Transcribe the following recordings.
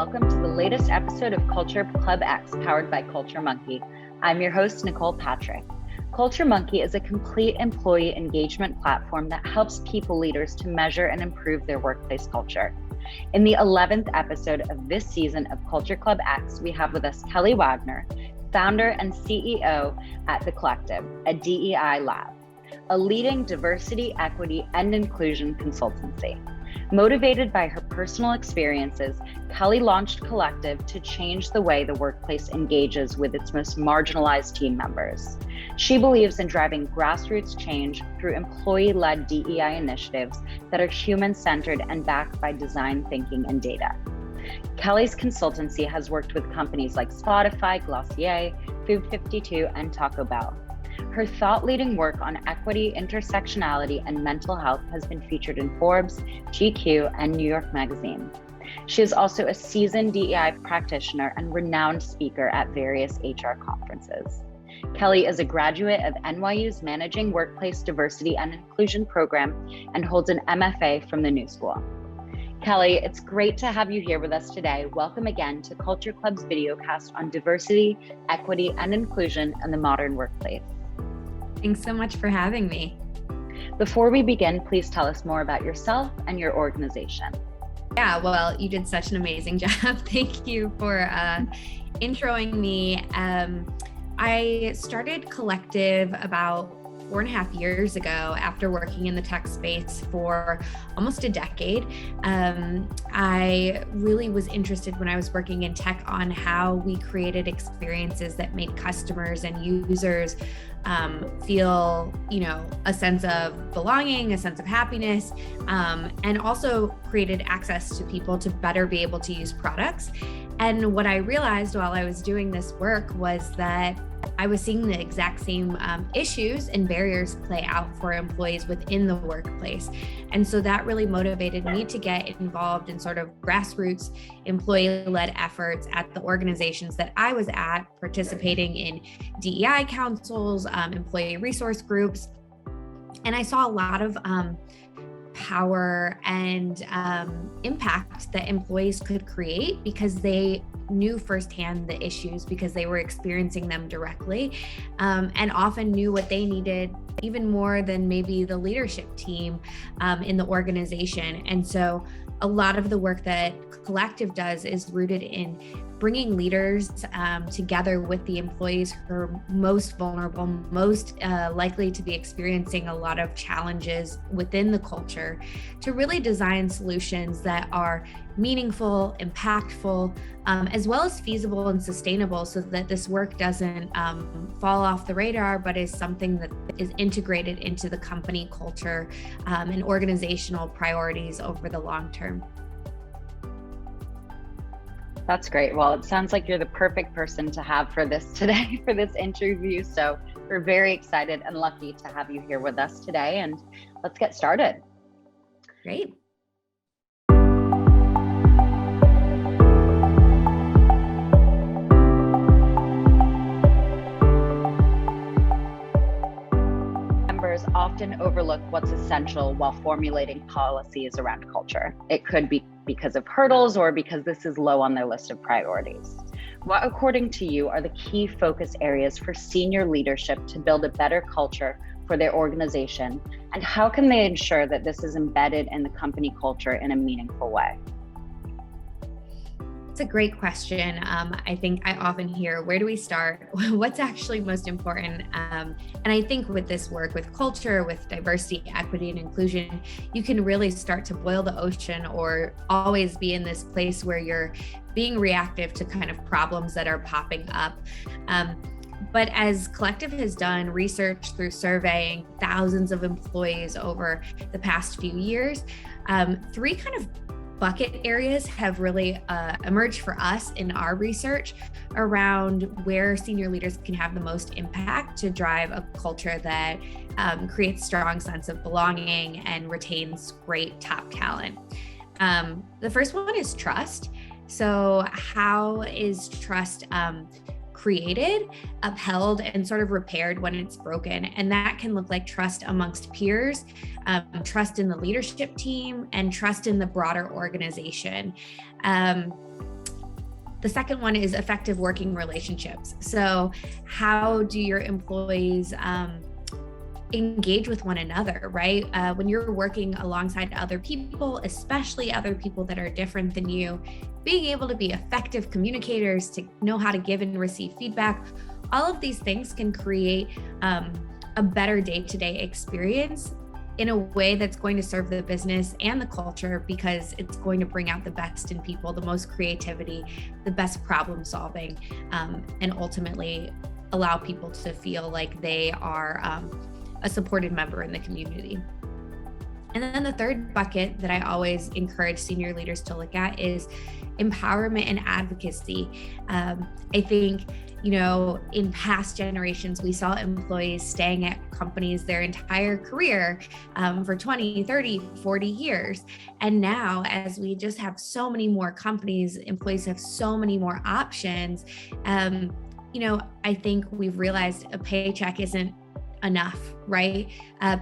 welcome to the latest episode of CultureClub X powered by CultureMonkey. I'm your host, Nicole Patrick. CultureMonkey is a complete employee engagement platform that helps people leaders to measure and improve their workplace culture. In the 11th episode of this season of CultureClub X, we have with us Kellie Wagner, founder and CEO at The Collective, a DEI Lab, a leading diversity, equity, and inclusion consultancy. Motivated by her personal experiences, Kellie launched Collective to change the way the workplace engages with its most marginalized team members. She believes in driving grassroots change through employee-led DEI initiatives that are human-centered and backed by design thinking and data. Kellie's consultancy has worked with companies like Spotify, Glossier, Food 52, and Taco Bell. Her thought-leading work on equity, intersectionality, and mental health has been featured in Forbes, GQ, and New York Magazine. She is also a seasoned DEI practitioner and renowned speaker at various HR conferences. Kellie is a graduate of NYU's Managing Workplace Diversity and Inclusion program and holds an MFA from the New School. Kellie, it's great to have you here with us today. Welcome again to Culture Club's videocast on diversity, equity, and inclusion in the modern workplace. Thanks so much for having me. Before we begin, please tell us more about yourself and your organization. Yeah, well, you did such an amazing job. Thank you for introing me. I started Collective about 4.5 years ago after working in the tech space for almost a decade. I really was interested when I was working in tech on how we created experiences that made customers and users feel, a sense of belonging, a sense of happiness, and also created access to people to better be able to use products. And what I realized while I was doing this work was that I was seeing the exact same issues and barriers play out for employees within the workplace. And so that really motivated me to get involved in sort of grassroots employee-led efforts at the organizations that I was at, participating in DEI councils, employee resource groups. And I saw a lot of power and impact that employees could create because they knew firsthand the issues because they were experiencing them directly, and often knew what they needed even more than maybe the leadership team in the organization. And so a lot of the work that Collective does is rooted in bringing leaders together with the employees who are most vulnerable, most likely to be experiencing a lot of challenges within the culture, to really design solutions that are meaningful, impactful, as well as feasible and sustainable, so that this work doesn't fall off the radar, but is something that is integrated into the company culture and organizational priorities over the long term. That's great. Well, it sounds like you're the perfect person to have for this today, for this interview. So we're very excited and lucky to have you here with us today. And let's get started. Great. Members often overlook what's essential while formulating policies around culture. It could be because of hurdles or because this is low on their list of priorities. What, according to you, are the key focus areas for senior leadership to build a better culture for their organization? And how can they ensure that this is embedded in the company culture in a meaningful way? It's a great question. I think I often hear, where do we start? What's actually most important? And I think with this work, with culture, with diversity, equity, and inclusion, you can really start to boil the ocean or always be in this place where you're being reactive to kind of problems that are popping up. But as Collective has done research through surveying thousands of employees over the past few years, three kind of bucket areas have really emerged for us in our research around where senior leaders can have the most impact to drive a culture that creates strong sense of belonging and retains great top talent. The first one is trust. So how is trust created, upheld, and sort of repaired when it's broken? And that can look like trust amongst peers, trust in the leadership team, and trust in the broader organization. The second one is effective working relationships. So how do your employees engage with one another, right? When you're working alongside other people, especially other people that are different than you, being able to be effective communicators, to know how to give and receive feedback, all of these things can create a better day-to-day experience in a way that's going to serve the business and the culture, because it's going to bring out the best in people, the most creativity, the best problem solving, and ultimately allow people to feel like they are a supported member in the community. And then the third bucket that I always encourage senior leaders to look at is empowerment and advocacy. I think, in past generations, we saw employees staying at companies their entire career for 20, 30, 40 years. And now, as we just have so many more companies, employees have so many more options, I think we've realized a paycheck isn't enough, right?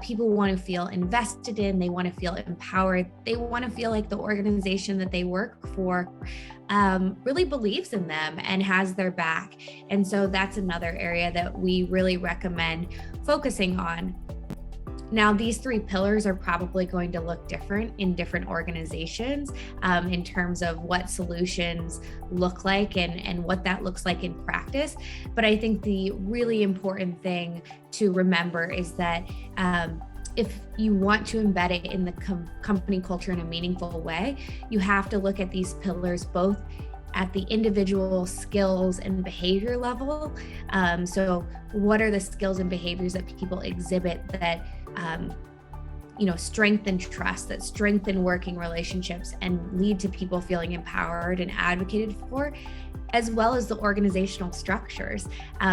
People want to feel invested in, they want to feel empowered, they want to feel like the organization that they work for really believes in them and has their back. And so that's another area that we really recommend focusing on. Now, these three pillars are probably going to look different in different organizations in terms of what solutions look like and what that looks like in practice. But I think the really important thing to remember is that if you want to embed it in the company culture in a meaningful way, you have to look at these pillars both at the individual skills and behavior level. So what are the skills and behaviors that people exhibit that strengthen trust, that strengthen working relationships and lead to people feeling empowered and advocated for, as well as the organizational structures.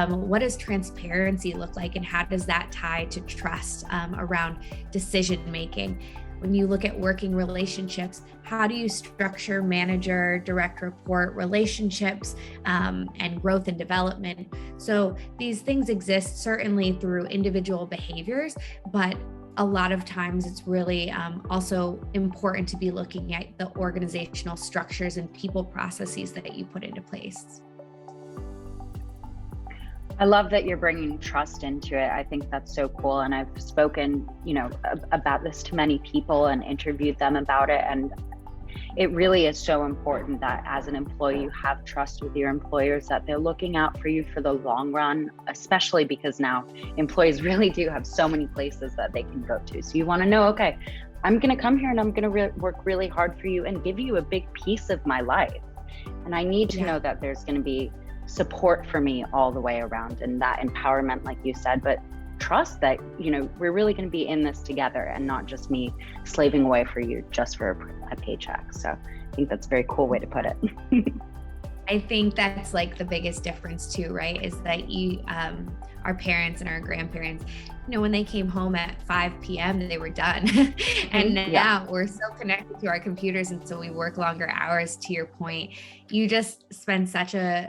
What does transparency look like, and how does that tie to trust around decision making? When you look at working relationships, how do you structure manager, direct report relationships and growth and development? So these things exist certainly through individual behaviors, but a lot of times it's really also important to be looking at the organizational structures and people processes that you put into place. I love that you're bringing trust into it. I think that's so cool. And I've spoken, about this to many people and interviewed them about it. And it really is so important that as an employee, you have trust with your employers, that they're looking out for you for the long run, especially because now employees really do have so many places that they can go to. So you want to know, okay, I'm going to come here and I'm going to work really hard for you and give you a big piece of my life. And I need to know that there's going to be support for me all the way around, and that empowerment, like you said, but trust that, we're really going to be in this together and not just me slaving away for you just for a paycheck. So I think that's a very cool way to put it. I think that's like the biggest difference too, right? Is that our parents and our grandparents, when they came home at 5 p.m., they were done. And now we're so connected to our computers. And so we work longer hours. To your point, you just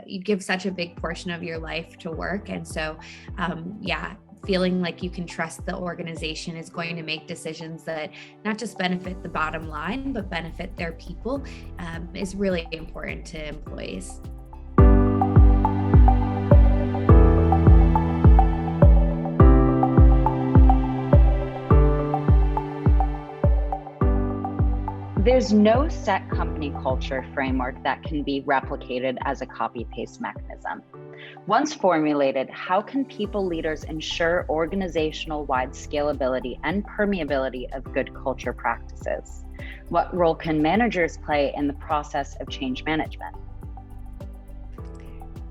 you give such a big portion of your life to work. And so, feeling like you can trust the organization is going to make decisions that not just benefit the bottom line, but benefit their people is really important to employees. There's no set company culture framework that can be replicated as a copy-paste mechanism. Once formulated, how can people leaders ensure organizational-wide scalability and permeability of good culture practices? What role can managers play in the process of change management?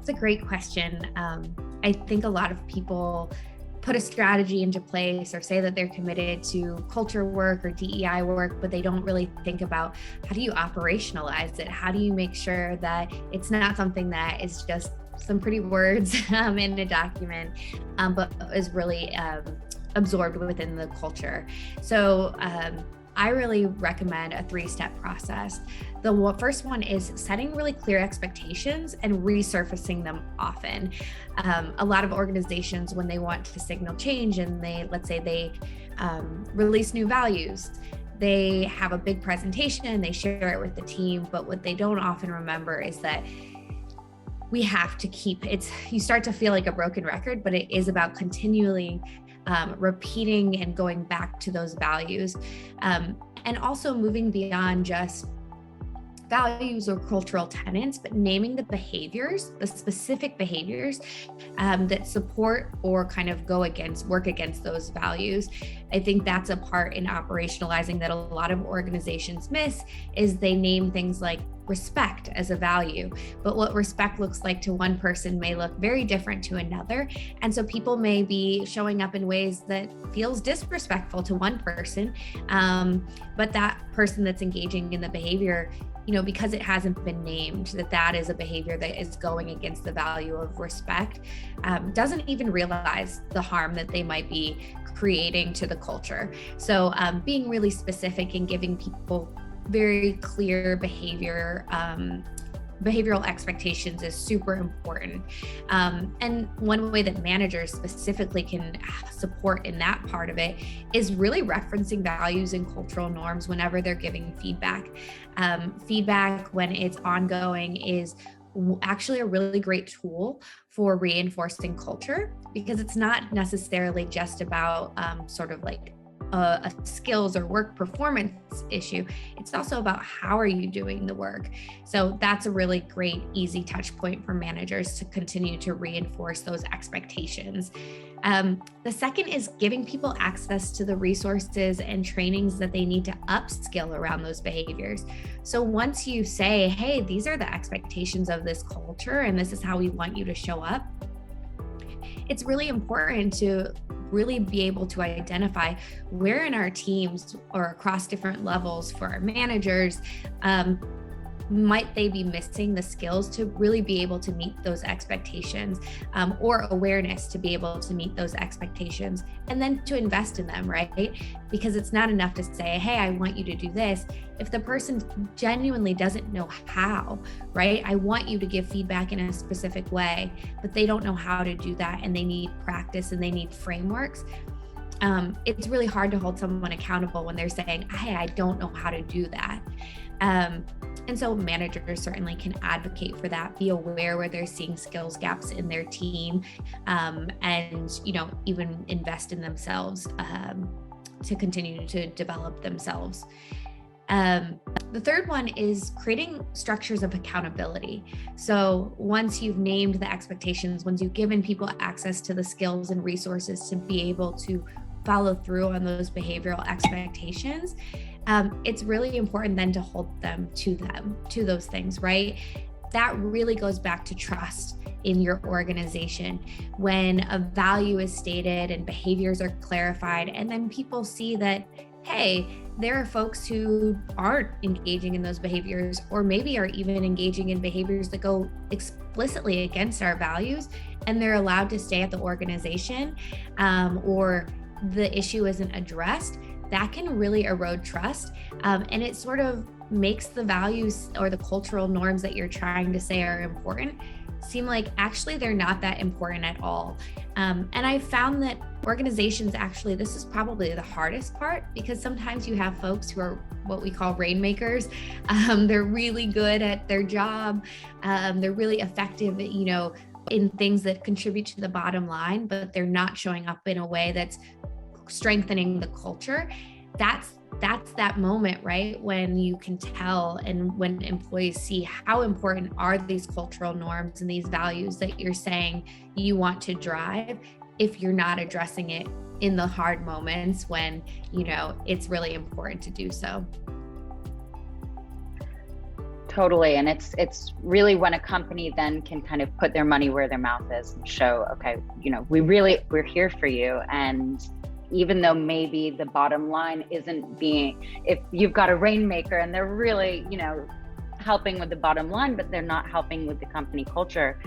It's a great question. I think a lot of people put a strategy into place or say that they're committed to culture work or DEI work, but they don't really think about how do you operationalize it? How do you make sure that it's not something that is just some pretty words in a document, but is really absorbed within the culture? So I really recommend a 3-step process. The first one is setting really clear expectations and resurfacing them often. A lot of organizations, when they want to signal change and let's say they release new values, they have a big presentation and they share it with the team, but what they don't often remember is that we have to keep you start to feel like a broken record, but it is about continually repeating and going back to those values, and also moving beyond just values or cultural tenets, but naming the behaviors, the specific behaviors that support or kind of work against those values. I think that's a part in operationalizing that a lot of organizations miss, is they name things like respect as a value, but what respect looks like to one person may look very different to another. And so people may be showing up in ways that feels disrespectful to one person, but that person that's engaging in the behavior, because it hasn't been named that is a behavior that is going against the value of respect, doesn't even realize the harm that they might be creating to the culture. So being really specific and giving people very clear behavioral expectations is super important. And one way that managers specifically can support in that part of it is really referencing values and cultural norms whenever they're giving feedback. Feedback when it's ongoing is actually a really great tool for reinforcing culture, because it's not necessarily just about sort of like a skills or work performance issue. It's also about how are you doing the work. So that's a really great, easy touch point for managers to continue to reinforce those expectations. The second is giving people access to the resources and trainings that they need to upskill around those behaviors. So once you say, hey, these are the expectations of this culture and this is how we want you to show up, it's really important to really be able to identify where in our teams or across different levels for our managers, might they be missing the skills to really be able to meet those expectations, or awareness to be able to meet those expectations, and then to invest in them, right? Because it's not enough to say, hey, I want you to do this, if the person genuinely doesn't know how, right? I want you to give feedback in a specific way, but they don't know how to do that, and they need practice and they need frameworks. It's really hard to hold someone accountable when they're saying, hey, I don't know how to do that. And so managers certainly can advocate for that, be aware where they're seeing skills gaps in their team, and even invest in themselves to continue to develop themselves. The third one is creating structures of accountability. So once you've named the expectations, once you've given people access to the skills and resources to be able to follow through on those behavioral expectations, it's really important then to hold them to those things, right? That really goes back to trust in your organization. When a value is stated and behaviors are clarified, and then people see that, hey, there are folks who aren't engaging in those behaviors, or maybe are even engaging in behaviors that go explicitly against our values, and they're allowed to stay at the organization, or the issue isn't addressed, that can really erode trust. And it sort of makes the values or the cultural norms that you're trying to say are important seem like actually they're not that important at all. And I found that organizations, actually, this is probably the hardest part, because sometimes you have folks who are what we call rainmakers. They're really good at their job. They're really effective at, in things that contribute to the bottom line, but they're not showing up in a way that's strengthening the culture. That's that moment, right? When you can tell, and when employees see how important are these cultural norms and these values that you're saying you want to drive, if you're not addressing it in the hard moments when, it's really important to do so. Totally. And it's really when a company then can kind of put their money where their mouth is and show, okay, we're here for you. And even though maybe the bottom line isn't if you've got a rainmaker and they're really, helping with the bottom line, but they're not helping with the company culture,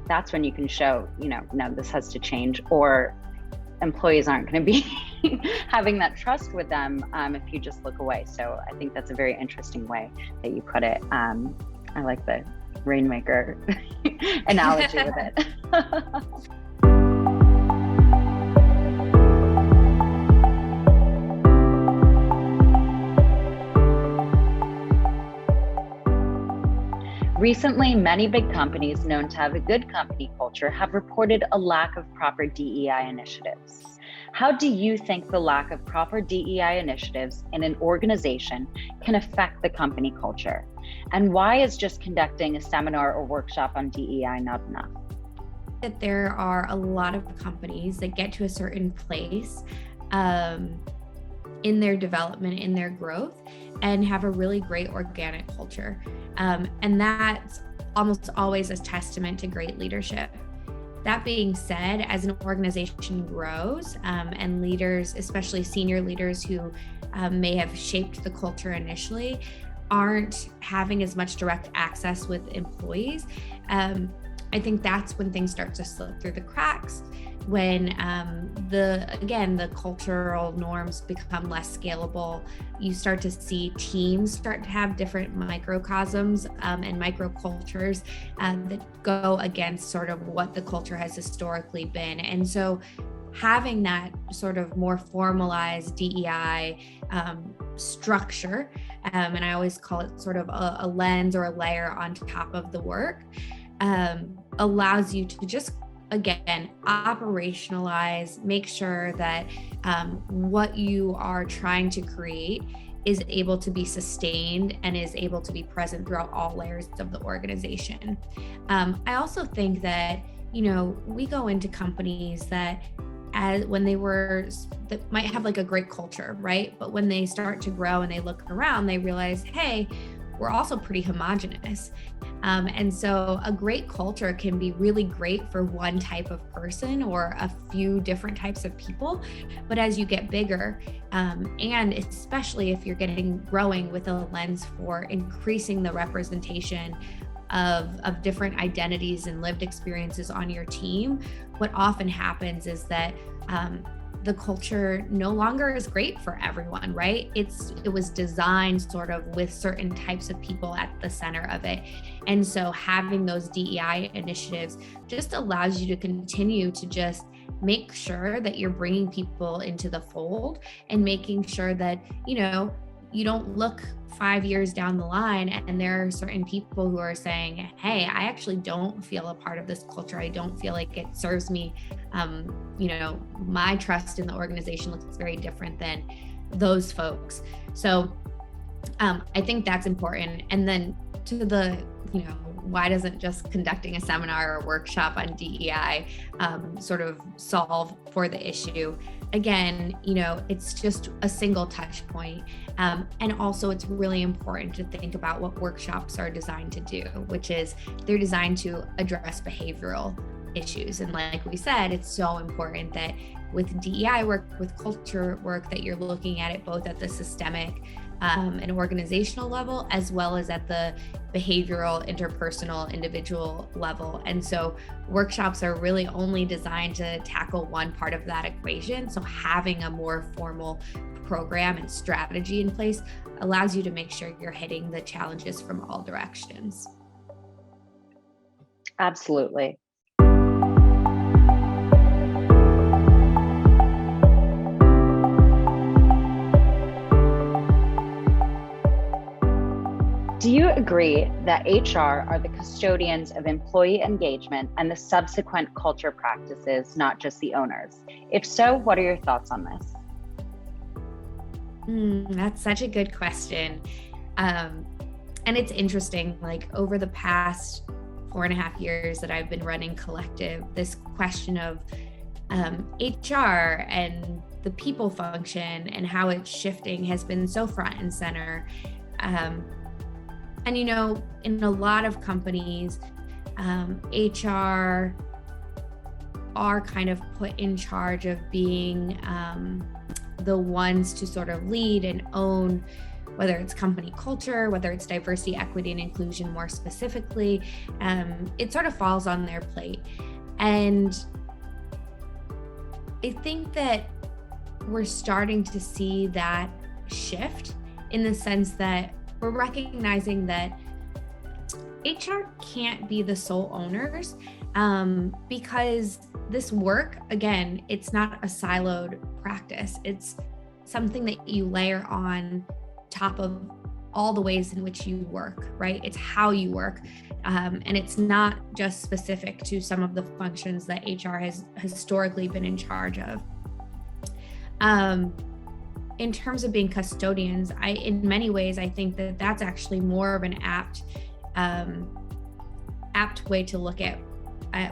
that's when you can show, no, this has to change, or employees aren't going to be having that trust with them if you just look away. So I think that's a very interesting way that you put it. I like the rainmaker analogy with it. Recently, many big companies known to have a good company culture have reported a lack of proper DEI initiatives. How do you think the lack of proper DEI initiatives in an organization can affect the company culture? And why is just conducting a seminar or workshop on DEI not enough? That there are a lot of companies that get to a certain place in their development, in their growth, and have a really great organic culture. And that's almost always a testament to great leadership. That being said, as an organization grows and leaders, especially senior leaders who may have shaped the culture initially, aren't having as much direct access with employees, I think that's when things start to slip through the cracks, when the cultural norms become less scalable. You start to see teams start to have different microcosms and microcultures that go against sort of what the culture has historically been. And so having that sort of more formalized DEI structure, and I always call it sort of a lens or a layer on top of the work, allows you to just, again, operationalize, make sure that what you are trying to create is able to be sustained and is able to be present throughout all layers of the organization. I also think that, we go into companies that that might have like a great culture, right? But when they start to grow and they look around, they realize, hey, we're also pretty homogenous. And so a great culture can be really great for one type of person or a few different types of people. But as you get bigger, and especially if you're growing with a lens for increasing the representation of different identities and lived experiences on your team, what often happens is that the culture no longer is great for everyone, right? It was designed sort of with certain types of people at the center of it. And so having those DEI initiatives just allows you to continue to just make sure that you're bringing people into the fold and making sure that, you don't look 5 years down the line and there are certain people who are saying, hey, I actually don't feel a part of this culture. I don't feel like it serves me. My trust in the organization looks very different than those folks. So I think that's important. And then to the, why doesn't just conducting a seminar or workshop on DEI sort of solve for the issue? Again, it's just a single touch point. And also it's really important to think about what workshops are designed to do, which is they're designed to address behavioral issues. And like we said, it's so important that with DEI work, with culture work, that you're looking at it both at the systemic and organizational level, as well as at the behavioral, interpersonal, individual level. And so workshops are really only designed to tackle one part of that equation. So having a more formal program and strategy in place allows you to make sure you're hitting the challenges from all directions. Absolutely. Do you agree that HR are the custodians of employee engagement and the subsequent culture practices, not just the owners? If so, what are your thoughts on this? That's such a good question. And it's interesting, like over the past 4.5 years that I've been running Collective, this question of HR and the people function and how it's shifting has been so front and center. And, in a lot of companies, HR are kind of put in charge of being the ones to sort of lead and own, whether it's company culture, whether it's diversity, equity, and inclusion more specifically. It sort of falls on their plate. And I think that we're starting to see that shift in the sense that we're recognizing that HR can't be the sole owners because this work, again, it's not a siloed practice. It's something that you layer on top of all the ways in which you work, right? It's how you work. And it's not just specific to some of the functions that HR has historically been in charge of. In terms of being custodians, in many ways, I think that that's actually more of an apt way to look at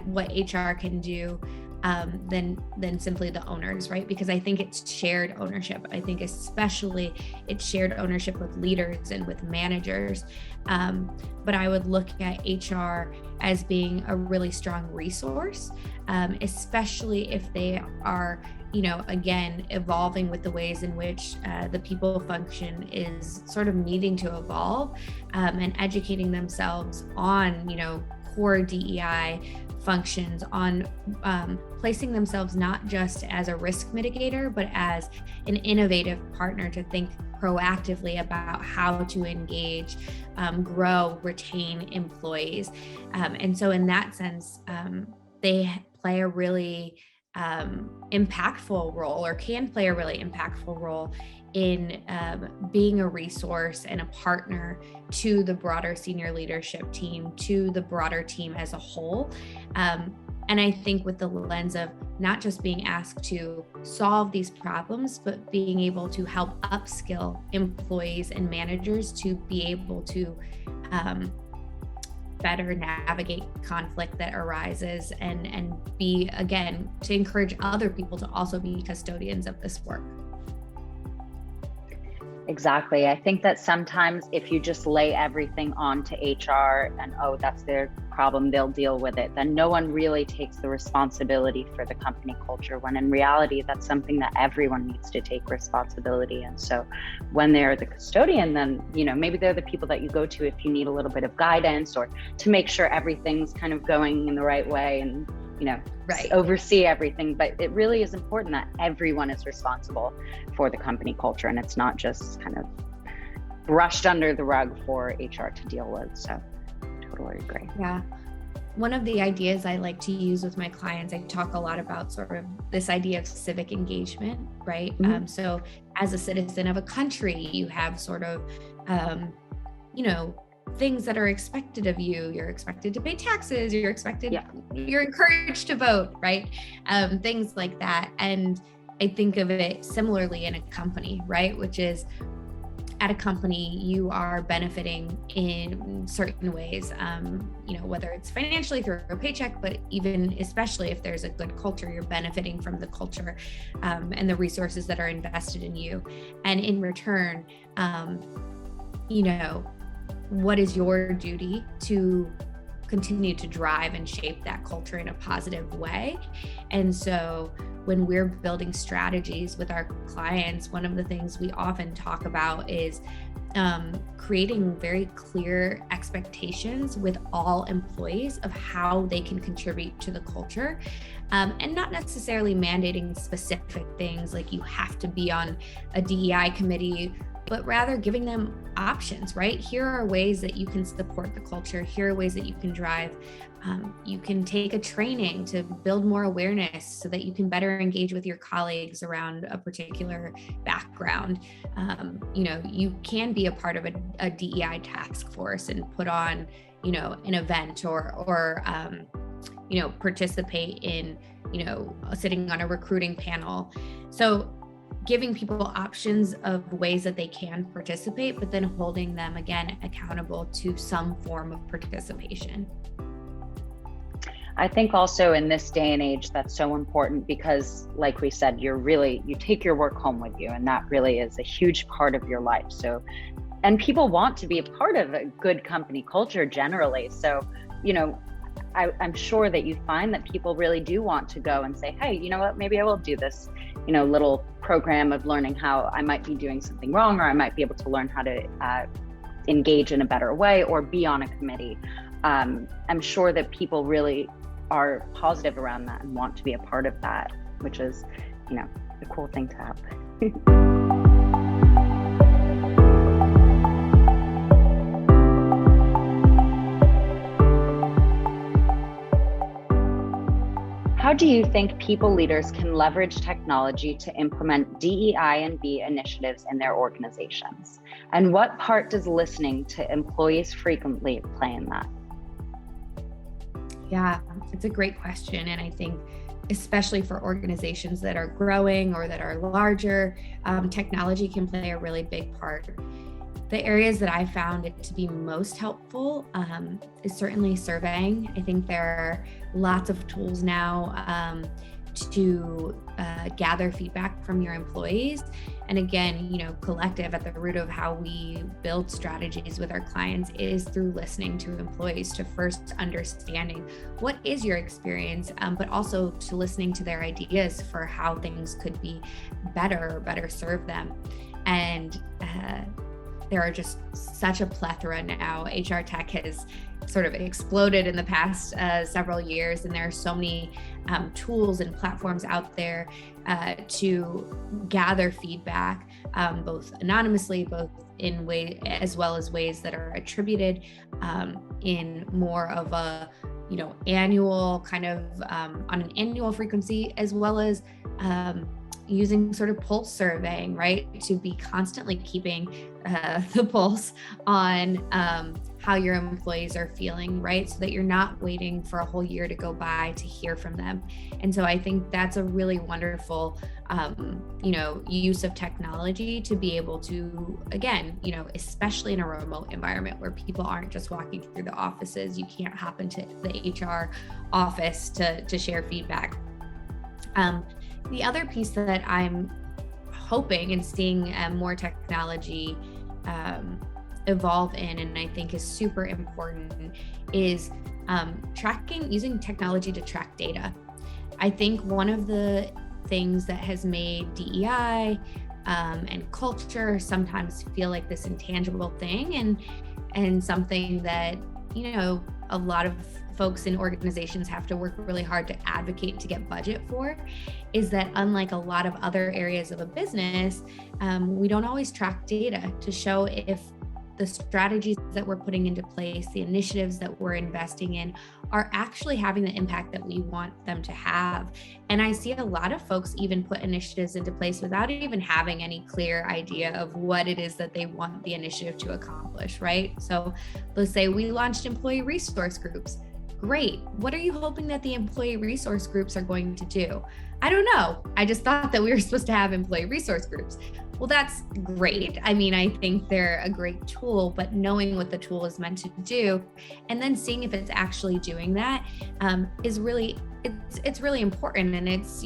what HR can do than simply the owners, right? Because I think it's shared ownership. I think especially it's shared ownership with leaders and with managers. But I would look at HR as being a really strong resource, especially if they are, again, evolving with the ways in which the people function is sort of needing to evolve, and educating themselves on, core DEI functions, on placing themselves not just as a risk mitigator, but as an innovative partner to think proactively about how to engage, grow, retain employees. And so in that sense, they play a really impactful role, or can play a really impactful role in being a resource and a partner to the broader senior leadership team, to the broader team as a whole. And I think with the lens of not just being asked to solve these problems, but being able to help upskill employees and managers to be able to better navigate conflict that arises, and be, again, to encourage other people to also be custodians of this work. Exactly. I think that sometimes if you just lay everything onto HR and, oh, that's their problem, they'll deal with it, then no one really takes the responsibility for the company culture, when in reality, that's something that everyone needs to take responsibility. And so when they're the custodian, then, maybe they're the people that you go to if you need a little bit of guidance, or to make sure everything's kind of going in the right way, and right, oversee everything. But it really is important that everyone is responsible for the company culture, and it's not just kind of brushed under the rug for HR to deal with. So totally agree. Yeah. One of the ideas I like to use with my clients, I talk a lot about sort of this idea of civic engagement, right? Mm-hmm. So as a citizen of a country, you have sort of, things that are expected of you. You're expected to pay taxes, you're encouraged to vote, right? Things like that. And I think of it similarly in a company, right? Which is, at a company, you are benefiting in certain ways, whether it's financially through a paycheck, but even especially if there's a good culture, you're benefiting from the culture and the resources that are invested in you. And in return, what is your duty to continue to drive and shape that culture in a positive way? And so when we're building strategies with our clients, one of the things we often talk about is creating very clear expectations with all employees of how they can contribute to the culture, and not necessarily mandating specific things like you have to be on a DEI committee, but rather giving them options, right? Here are ways that you can support the culture. Here are ways that you can drive. You can take a training to build more awareness so that you can better engage with your colleagues around a particular background. You can be a part of a DEI task force and put on, an event or participate in, sitting on a recruiting panel. So giving people options of ways that they can participate, but then holding them, again, accountable to some form of participation. I think also in this day and age, that's so important because, like we said, you take your work home with you, and that really is a huge part of your life. So, and people want to be a part of a good company culture generally. So, I'm sure that you find that people really do want to go and say, hey, you know what, maybe I will do this, little program of learning how I might be doing something wrong, or I might be able to learn how to engage in a better way or be on a committee. I'm sure that people really are positive around that and want to be a part of that, which is, a cool thing to have. How do you think people leaders can leverage technology to implement DEI and B initiatives in their organizations? And what part does listening to employees frequently play in that? Yeah, it's a great question. And I think especially for organizations that are growing or that are larger, technology can play a really big part. The areas that I found it to be most helpful is certainly surveying. I think there are lots of tools now to gather feedback from your employees. And again, collective at the root of how we build strategies with our clients is through listening to employees, to first understanding what is your experience, but also to listening to their ideas for how things could be better or better serve them. And there are just such a plethora now. HR tech has sort of exploded in the past several years, and there are so many tools and platforms out there to gather feedback, both anonymously, both in way as well as ways that are attributed in more of a annual kind of on an annual frequency, as well as using sort of pulse surveying, right? To be constantly keeping the pulse on how your employees are feeling, right? So that you're not waiting for a whole year to go by to hear from them. And so I think that's a really wonderful, use of technology to be able to, again, especially in a remote environment where people aren't just walking through the offices, you can't hop into the HR office to share feedback. The other piece that I'm hoping and seeing more technology evolve in, and I think is super important, is using technology to track data. I think one of the things that has made DEI and culture sometimes feel like this intangible thing, and something that a lot of folks in organizations have to work really hard to advocate to get budget for, is that unlike a lot of other areas of a business, we don't always track data to show if the strategies that we're putting into place, the initiatives that we're investing in, are actually having the impact that we want them to have. And I see a lot of folks even put initiatives into place without even having any clear idea of what it is that they want the initiative to accomplish, right? So let's say we launched employee resource groups. Great. What are you hoping that the employee resource groups are going to do? I don't know. I just thought that we were supposed to have employee resource groups. Well, that's great. I mean, I think they're a great tool, but knowing what the tool is meant to do and then seeing if it's actually doing that is really, it's really important. And it's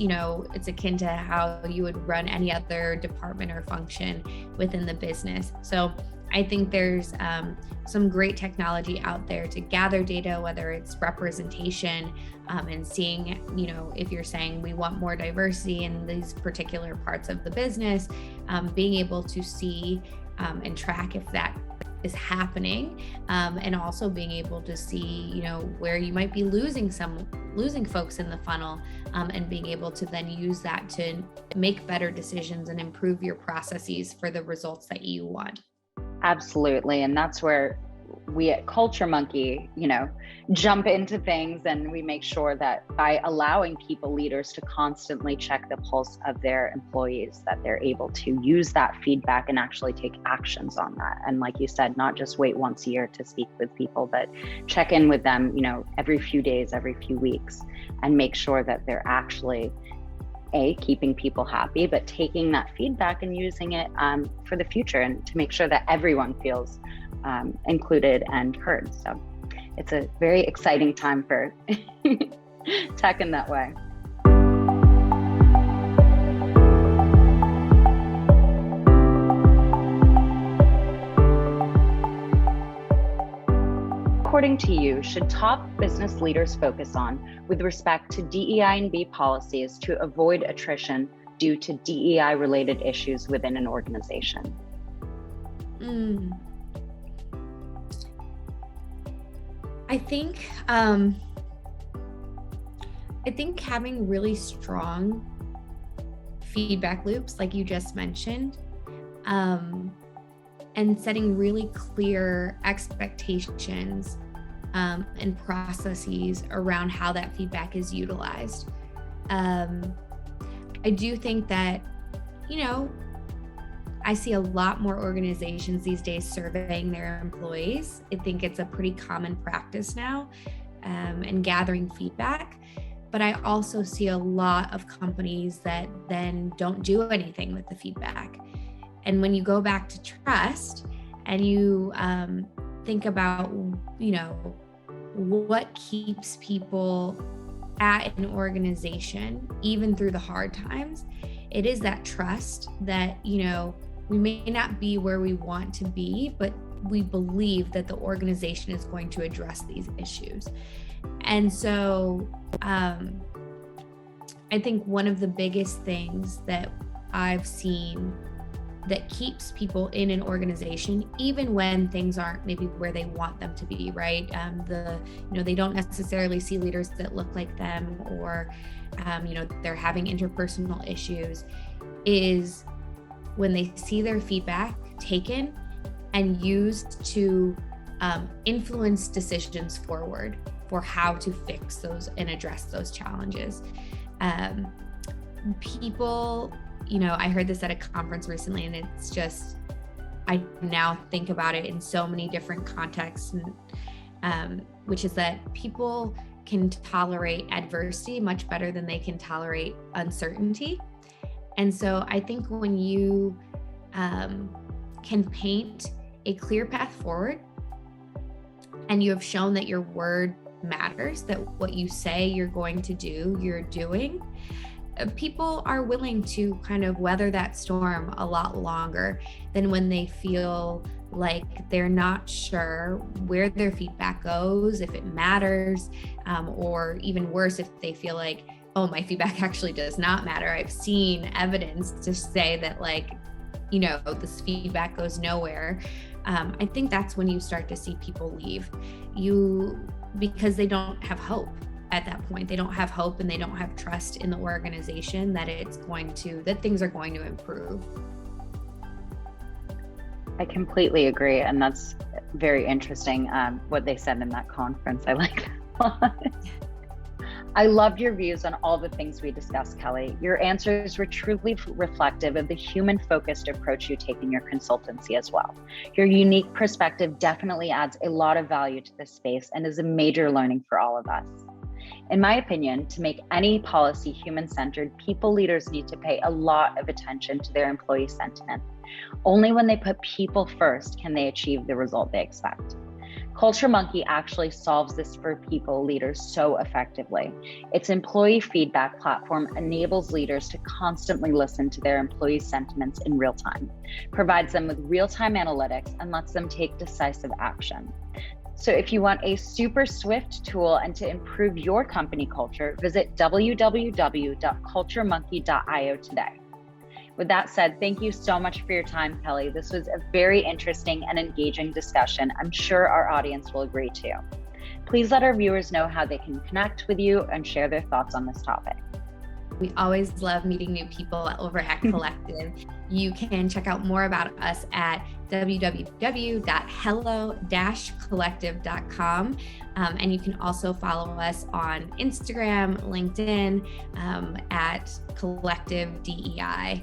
akin to how you would run any other department or function within the business. So I think there's some great technology out there to gather data, whether it's representation and seeing, if you're saying we want more diversity in these particular parts of the business, being able to see and track if that is happening, and also being able to see, where you might be losing folks in the funnel, and being able to then use that to make better decisions and improve your processes for the results that you want. Absolutely. And that's where we at CultureMonkey, jump into things, and we make sure that by allowing leaders to constantly check the pulse of their employees, that they're able to use that feedback and actually take actions on that. And like you said, not just wait once a year to speak with people, but check in with them, every few days, every few weeks, and make sure that they're actually keeping people happy, but taking that feedback and using it for the future, and to make sure that everyone feels included and heard. So it's a very exciting time for tech in that way. According to you, should top business leaders focus on with respect to DEI and B policies to avoid attrition due to DEI related issues within an organization? I think having really strong feedback loops, like you just mentioned, and setting really clear expectations and processes around how that feedback is utilized. I do think that, I see a lot more organizations these days surveying their employees. I think it's a pretty common practice now. and gathering feedback. But I also see a lot of companies that then don't do anything with the feedback. And when you go back to trust and you think about, what keeps people at an organization, even through the hard times, it is that trust that, we may not be where we want to be, but we believe that the organization is going to address these issues. And so I think one of the biggest things that I've seen that keeps people in an organization, even when things aren't maybe where they want them to be, right? They don't necessarily see leaders that look like them, or, they're having interpersonal issues, is when they see their feedback taken and used to influence decisions forward for how to fix those and address those challenges. People, I heard this at a conference recently, and it's just, I now think about it in so many different contexts, which is that people can tolerate adversity much better than they can tolerate uncertainty. And so I think when you can paint a clear path forward, and you have shown that your word matters, that what you say you're going to do, you're doing, people are willing to kind of weather that storm a lot longer than when they feel like they're not sure where their feedback goes, if it matters, or even worse, if they feel like, oh, my feedback actually does not matter. I've seen evidence to say that, this feedback goes nowhere. I think that's when you start to see people leave because they don't have hope at that point. They don't have hope, and they don't have trust in the organization that that things are going to improve. I completely agree. And that's very interesting, what they said in that conference. I like that. I loved your views on all the things we discussed, Kellie. Your answers were truly reflective of the human-focused approach you take in your consultancy as well. Your unique perspective definitely adds a lot of value to this space and is a major learning for all of us. In my opinion, to make any policy human-centered, people leaders need to pay a lot of attention to their employee sentiment. Only when they put people first can they achieve the result they expect. CultureMonkey actually solves this for people leaders so effectively. Its employee feedback platform enables leaders to constantly listen to their employees' sentiments in real time, provides them with real-time analytics, and lets them take decisive action. So if you want a super swift tool and to improve your company culture, visit www.culturemonkey.io today. With that said, thank you so much for your time, Kellie. This was a very interesting and engaging discussion. I'm sure our audience will agree too. Please let our viewers know how they can connect with you and share their thoughts on this topic. We always love meeting new people over at Collective. You can check out more about us at www.hello-collective.com. And you can also follow us on Instagram, LinkedIn, at Collective DEI.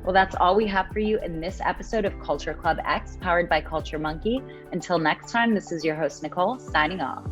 Well, that's all we have for you in this episode of Culture Club X, powered by CultureMonkey. Until next time, this is your host, Nicole, signing off.